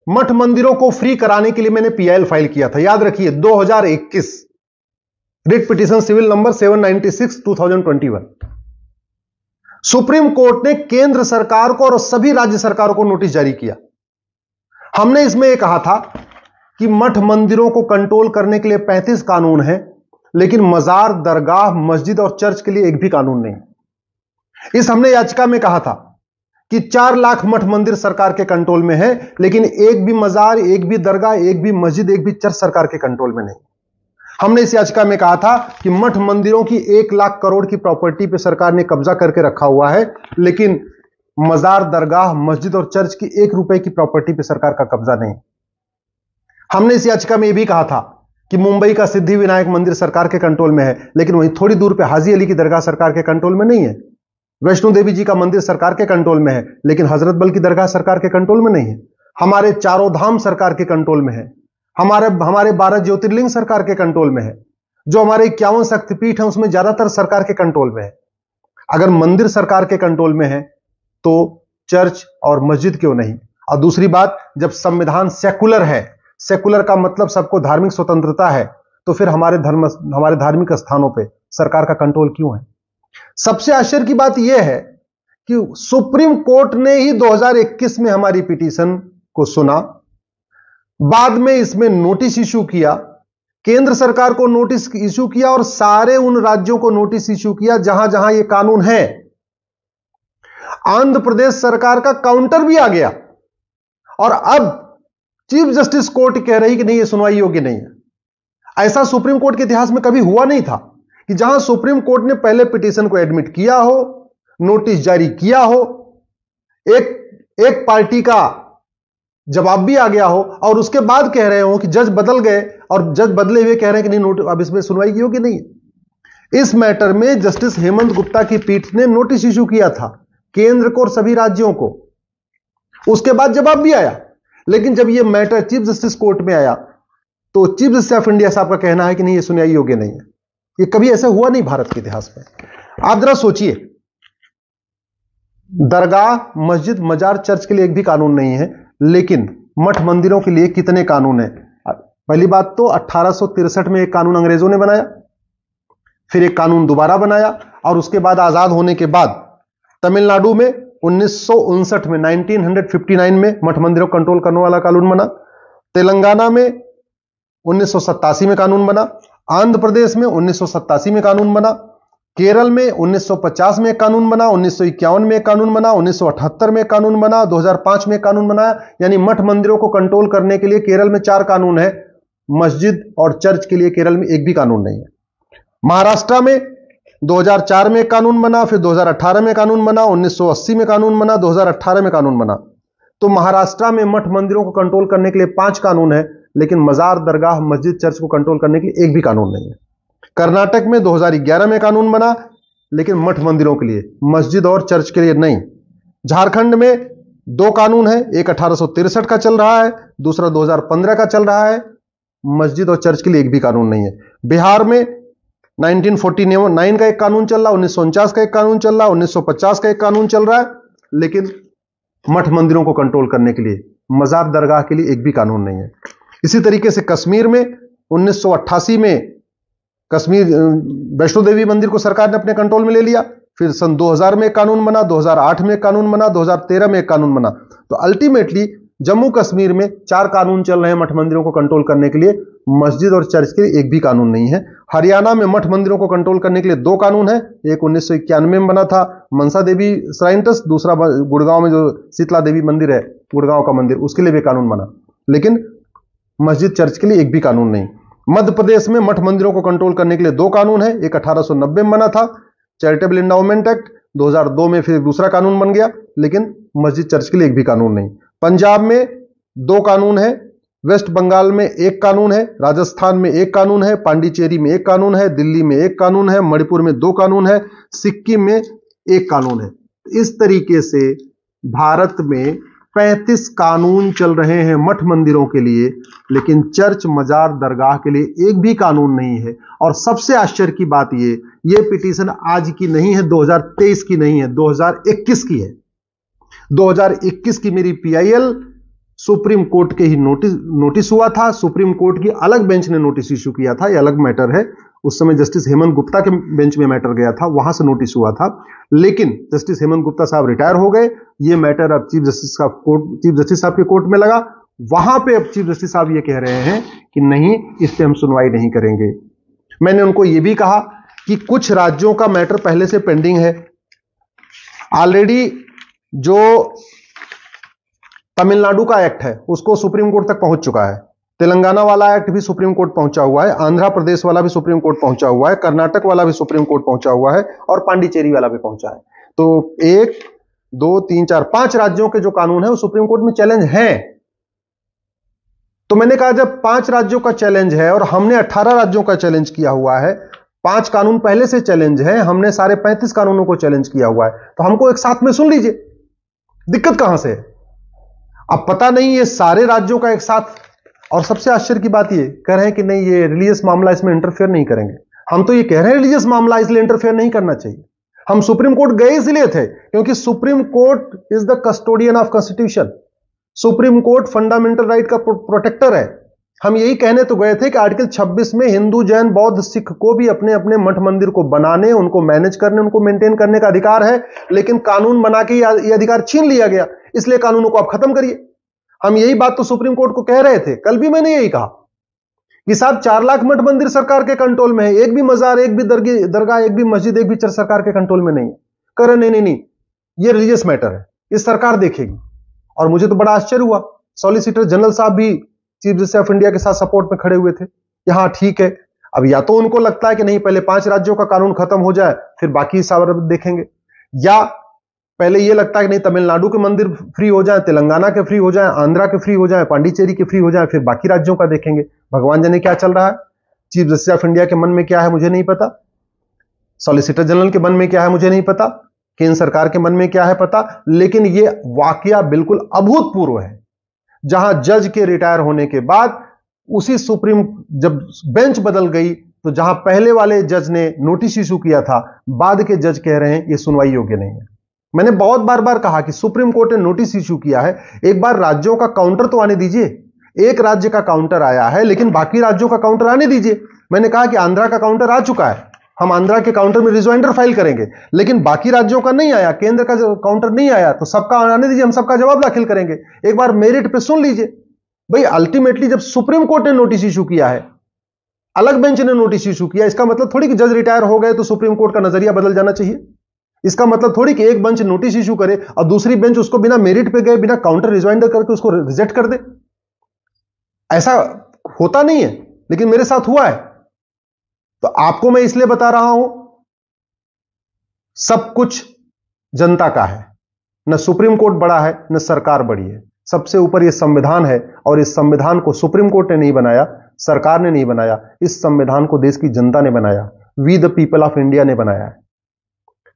मठ मंदिरों को फ्री कराने के लिए मैंने पीआईएल फाइल किया था, याद रखिए 2021, writ petition civil number 796 2021। Supreme court ने केंद्र सरकार को और सभी राज्य सरकारों को नोटिस जारी किया। हमने इसमें यह कहा था कि मठ मंदिरों को कंट्रोल करने के लिए 35 कानून हैं, लेकिन मजार, दरगाह, मस्जिद और चर्च के लिए एक भी कानून नहीं। इस हमने याचिका में कहा था कि 4 लाख मठ मंदिर सरकार के कंट्रोल में है, लेकिन एक भी मजार, एक भी दरगाह, एक भी मस्जिद, एक भी चर्च सरकार के कंट्रोल में नहीं। हमने इस याचिका में कहा था कि मठ मंदिरों की 1 लाख करोड़ की प्रॉपर्टी पे सरकार ने कब्जा करके रखा हुआ है, लेकिन मजार, दरगाह, मस्जिद और चर्च की 1 रुपए की प्रॉपर्टी पे सरकार का कब्जा नहीं। हमने इस याचिका में यह भी कहा था कि मुंबई का सिद्धि विनायक मंदिर सरकार के कंट्रोल में है, लेकिन वहीं थोड़ी दूर पे हाजी अली की दरगाह सरकार के कंट्रोल में नहीं है। वैष्णो देवी जी का मंदिर सरकार के कंट्रोल में है, लेकिन हजरत बल की दरगाह सरकार के कंट्रोल में नहीं है। हमारे चारों धाम सरकार के कंट्रोल में है, हमारे 12 ज्योतिर्लिंग सरकार के कंट्रोल में है। जो हमारे 51 शक्तिपीठ हैं उसमें ज्यादातर सरकार के कंट्रोल में है। अगर मंदिर सरकार के कंट्रोल में है तो चर्च और मस्जिद क्यों नहीं? और दूसरी बात, जब संविधान सेकुलर है, सेकुलर का मतलब सबको धार्मिक स्वतंत्रता है, तो फिर हमारे धार्मिक स्थानों पे सरकार का कंट्रोल क्यों है? सबसे आश्चर्य की बात यह है कि सुप्रीम कोर्ट ने ही 2021 में हमारी पिटीशन को सुना, बाद में इसमें नोटिस इशू किया, केंद्र सरकार को नोटिस इशू किया और सारे उन राज्यों को नोटिस इशू किया जहां जहां यह कानून है। आंध्र प्रदेश सरकार का काउंटर भी आ गया और अब चीफ जस्टिस कोर्ट कह रही कि नहीं, यह सुनवाई योग्य नहीं है। ऐसा सुप्रीम कोर्ट के इतिहास में कभी हुआ नहीं था कि जहां सुप्रीम कोर्ट ने पहले पिटीशन को एडमिट किया हो, नोटिस जारी किया हो, एक पार्टी का जवाब भी आ गया हो और उसके बाद कह रहे हो कि जज बदल गए और जज बदले हुए कह रहे हैं कि नहीं, अब इसमें सुनवाई की योग्य नहीं है। इस मैटर में जस्टिस हेमंत गुप्ता की पीठ ने नोटिस इशू किया था केंद्र को और सभी राज्यों को, उसके बाद जवाब भी आया। लेकिन जब यह मैटर चीफ जस्टिस कोर्ट में आया तो चीफ जस्टिस ऑफ इंडिया साहब का कहना है कि नहीं, यह सुनवाई योग्य नहीं है। ये कभी ऐसा हुआ नहीं भारत के इतिहास में। आप जरा सोचिए, दरगाह, मस्जिद, मजार, चर्च के लिए एक भी कानून नहीं है, लेकिन मठ मंदिरों के लिए कितने कानून हैं। पहली बात तो 1863 में एक कानून अंग्रेजों ने बनाया, फिर एक कानून दोबारा बनाया, और उसके बाद आजाद होने के बाद तमिलनाडु में 1959 में 1959 में मठ मंदिरों को कंट्रोल करने वाला कानून बना, तेलंगाना में 1987 में कानून बना, आंध्र प्रदेश में 1987 में कानून बना, केरल में 1950 में एक कानून बना, 1951 में एक कानून बना, 1978 में एक कानून बना, 2005 में एक कानून बनाया। यानी मठ मंदिरों को कंट्रोल करने के लिए केरल में 4 कानून है, मस्जिद और चर्च के लिए केरल में एक भी कानून नहीं है। महाराष्ट्र में 2004 में एक कानून बना, फिर 2018 में कानून बना, 1980 में कानून बना, 2018 में कानून बना। तो महाराष्ट्र में मठ मंदिरों को कंट्रोल करने के लिए 5 कानून है, लेकिन मजार, दरगाह, मस्जिद, चर्च को कंट्रोल करने के लिए एक भी कानून नहीं है। कर्नाटक में 2011 में कानून बना, लेकिन मठ मंदिरों के लिए, मस्जिद और चर्च के लिए नहीं। झारखंड में 2 कानून है, एक 1863 का चल रहा है, दूसरा 2015 का चल रहा है, मस्जिद और चर्च के लिए एक भी कानून नहीं है। बिहार में 1949 का एक कानून चल रहा, 1949 का एक कानून चल रहा, 1950 का एक कानून चल रहा है, लेकिन मठ मंदिरों को कंट्रोल करने के लिए, मजार, दरगाह के लिए एक भी कानून नहीं है। इसी तरीके से कश्मीर में 1988 में कश्मीर वैष्णो देवी मंदिर को सरकार ने अपने कंट्रोल में ले लिया, फिर सन 2000 में एक कानून बना, 2008 में एक कानून बना, 2013 में एक कानून बना। तो अल्टीमेटली जम्मू कश्मीर में 4 कानून चल रहे हैं मठ मंदिरों को कंट्रोल करने के लिए, मस्जिद और चर्च के लिए एक भी कानून नहीं है। हरियाणा में मठ मंदिरों को कंट्रोल करने के लिए 2 कानून है, एक 1991 में बना था मनसा देवी श्राइन ट्रस्ट, दूसरा गुड़गांव में जो शीतला देवी मंदिर है, गुड़गांव का मंदिर, उसके लिए भी कानून बना, लेकिन मस्जिद, चर्च के लिए एक भी कानून नहीं। मध्य प्रदेश में मठ मंदिरों को कंट्रोल करने के लिए 2 कानून है, एक 1890 में बना था, चैरिटेबल एंडाउमेंट एक्ट, 2002 में फिर दूसरा कानून बन गया, लेकिन मस्जिद, चर्च के लिए एक भी कानून नहीं। पंजाब में 2 कानून है, वेस्ट बंगाल में 1 कानून है, राजस्थान में 1 कानून है, पांडिचेरी में 1 कानून है, दिल्ली में 1 कानून है, मणिपुर में 2 कानून है, सिक्किम में 1 कानून है। इस तरीके से भारत में 35 कानून चल रहे हैं मठ मंदिरों के लिए, लेकिन चर्च, मजार, दरगाह के लिए एक भी कानून नहीं है। और सबसे आश्चर्य की बात ये पिटीशन आज की नहीं है, 2023 की नहीं है, 2021 की है। 2021 की मेरी पीआईएल सुप्रीम कोर्ट के ही नोटिस हुआ था। सुप्रीम कोर्ट की अलग बेंच ने नोटिस इशू किया था, यह अलग मैटर है। उस समय जस्टिस हेमंत गुप्ता के बेंच में मैटर गया था, वहां से नोटिस हुआ था। लेकिन जस्टिस हेमंत गुप्ता साहब रिटायर हो गए, ये मैटर अब चीफ जस्टिस साहब के कोर्ट में लगा। वहां पे अब चीफ जस्टिस साहब ये कह रहे हैं कि नहीं, इस पे हम सुनवाई नहीं करेंगे। मैंने उनको ये भी कहा कि कुछ राज्यों का मैटर पहले से पेंडिंग है ऑलरेडी। जो तमिलनाडु का एक्ट है उसको सुप्रीम कोर्ट तक पहुंच चुका है, तेलंगाना वाला एक्ट भी सुप्रीम कोर्ट पहुंचा हुआ है, आंध्र प्रदेश वाला भी सुप्रीम कोर्ट पहुंचा हुआ है, कर्नाटक वाला भी सुप्रीम कोर्ट पहुंचा हुआ है और पांडिचेरी वाला भी पहुंचा है। तो 1 2 3 4 5 राज्यों के जो कानून है वो सुप्रीम कोर्ट में चैलेंज है। तो मैंने कहा जब 5 राज्यों का चैलेंज है और हमने 18 राज्यों का चैलेंज किया हुआ है, 5 कानून पहले से चैलेंज है, हमने सारे 35 कानूनों को चैलेंज किया हुआ है, तो हमको एक साथ में सुन लीजिए, दिक्कत कहां से है? अब पता नहीं ये सारे राज्यों का एक साथ, और सबसे आश्चर्य की बात ये कह रहे हैं कि नहीं ये रिलीजियस मामला, इसमें इंटरफेयर नहीं करेंगे। हम तो ये कह रहे हैं रिलीजियस मामला, इसलिए इंटरफेयर नहीं करना चाहिए। हम सुप्रीम कोर्ट गए इसलिए थे क्योंकि supreme court is the custodian of constitution. Supreme court fundamental right का प्रोटेक्टर है। हम यही कहने तो गए थे कि आर्टिकल 26 में हिंदू, जैन, बौद्ध, सिख को भी अपने अपने मठ मंदिर को बनाने, उनको मैनेज करने, उनको मेंटेन करने का अधिकार है, लेकिन कानून बना के यह अधिकार छीन लिया गया, इसलिए कानूनों को आप खत्म करिए। हम यही बात तो सुप्रीम कोर्ट को कह रहे थे। कल भी मैंने यही कहा कि साहब 4 लाख मठ मंदिर सरकार के कंट्रोल में है, एक भी मजार, एक भी दरगाह, एक भी मस्जिद, एक भी चर्च सरकार के कंट्रोल में नहीं है। कह रहे नहीं, ये रिलीजियस मैटर है, ये सरकार देखेगी। और मुझे तो बड़ा आश्चर्य हुआ, सॉलिसिटर जनरल साहब भी चीफ जस्टिस ऑफ इंडिया के साथ सपोर्ट में खड़े हुए थे। यहां ठीक है, अब या तो उनको लगता है कि नहीं पहले 5 राज्यों का कानून खत्म हो जाए फिर बाकी सब देखेंगे, या पहले ये लगता है कि नहीं तमिलनाडु के मंदिर फ्री हो जाए, तेलंगाना के फ्री हो जाए, आंध्रा के फ्री हो जाए, पांडिचेरी के फ्री हो जाए, फिर बाकी राज्यों का देखेंगे। भगवान जाने क्या चल रहा है। चीफ जस्टिस ऑफ इंडिया के मन में क्या है मुझे नहीं पता, सॉलिसिटर जनरल के मन में क्या है मुझे नहीं पता, केंद्र सरकार के मन में क्या है पता, लेकिन यह वाकया बिल्कुल अभूतपूर्व है। जहां जज के रिटायर होने के बाद उसी सुप्रीम जब बेंच बदल गई, तो जहां पहले वाले जज ने नोटिस इशू किया था, बाद के जज कह रहे हैं यह सुनवाई योग्य नहीं है। मैंने बहुत बार कहा कि सुप्रीम कोर्ट ने नोटिस इशू किया है, एक बार राज्यों का काउंटर तो आने दीजिए। एक राज्य का काउंटर आया है लेकिन बाकी राज्यों का काउंटर आने दीजिए। मैंने कहा कि आंध्रा का काउंटर आ चुका है, हम आंध्रा के काउंटर में रिजॉइंडर फाइल करेंगे, लेकिन बाकी राज्यों का नहीं आया, केंद्र का काउंटर नहीं आया, तो सबका आने दीजिए, हम सबका जवाब दाखिल करेंगे। एक बार मेरिट पे सुन लीजिए। भाई अल्टीमेटली जब सुप्रीम कोर्ट ने नोटिस इशू किया है, अलग बेंच ने नोटिस इशू किया, इसका मतलब थोड़ी कि जज रिटायर हो गए तो सुप्रीम कोर्ट का नजरिया बदल जाना चाहिए। इसका मतलब थोड़ी कि एक बेंच नोटिस इशू करे और दूसरी बेंच उसको बिना मेरिट पे गए, बिना काउंटर रिजॉइंडर करके उसको रिजेक्ट कर दे। ऐसा होता नहीं है, लेकिन मेरे साथ हुआ है। तो आपको मैं इसलिए बता रहा हूं, सब कुछ जनता का है, न सुप्रीम कोर्ट बड़ा है न सरकार बड़ी है। सबसे ऊपर यह संविधान है और इस संविधान को सुप्रीम कोर्ट ने नहीं बनाया, सरकार ने नहीं बनाया, इस संविधान को देश की जनता ने बनाया, we the people of India ने बनाया है।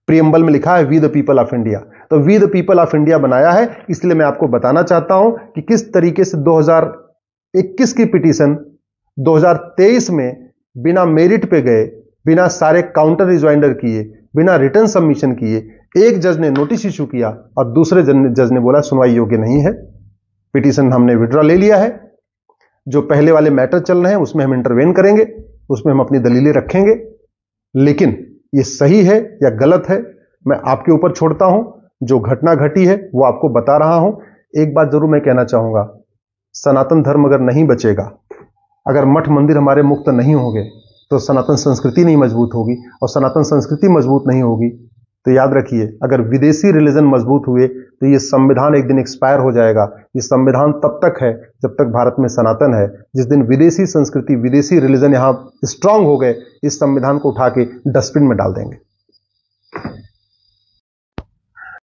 प्रीएम्बल में लिखा है we the people of India, तो we the people of India बनाया है। इसलिए मैं आपको बताना चाहता हूं कि किस तरीके से 2021 की पिटीशन 2023 में बिना मेरिट पे गए, बिना सारे काउंटर रिजॉइंडर किए, बिना रिटर्न सबमिशन किए, एक जज ने नोटिस इशू किया और दूसरे जज ने बोला सुनवाई योग्य नहीं है, पिटीशन हमने विड्रॉ ले लिया है। जो पहले वाले मैटर चल रहे हैं उसमें हम इंटरवेन करेंगे, उसमें हम अपनी दलीलें रखेंगे, लेकिन ये सही है या गलत है मैं आपके ऊपर छोड़ता हूं। जो घटना घटी है वो आपको बता रहा हूं। एक बात जरूर मैं कहना चाहूंगा, सनातन धर्म अगर नहीं बचेगा, अगर मठ मंदिर हमारे मुक्त नहीं होंगे, तो सनातन संस्कृति नहीं मजबूत होगी, और सनातन संस्कृति मजबूत नहीं होगी तो याद रखिए, अगर विदेशी रिलीजन मजबूत हुए तो ये संविधान एक दिन एक्सपायर हो जाएगा। ये संविधान तब तक है जब तक भारत में सनातन है। जिस दिन विदेशी संस्कृति, विदेशी रिलीजन यहां स्ट्रांग हो गए, इस संविधान को उठा के डस्टबिन में डाल देंगे।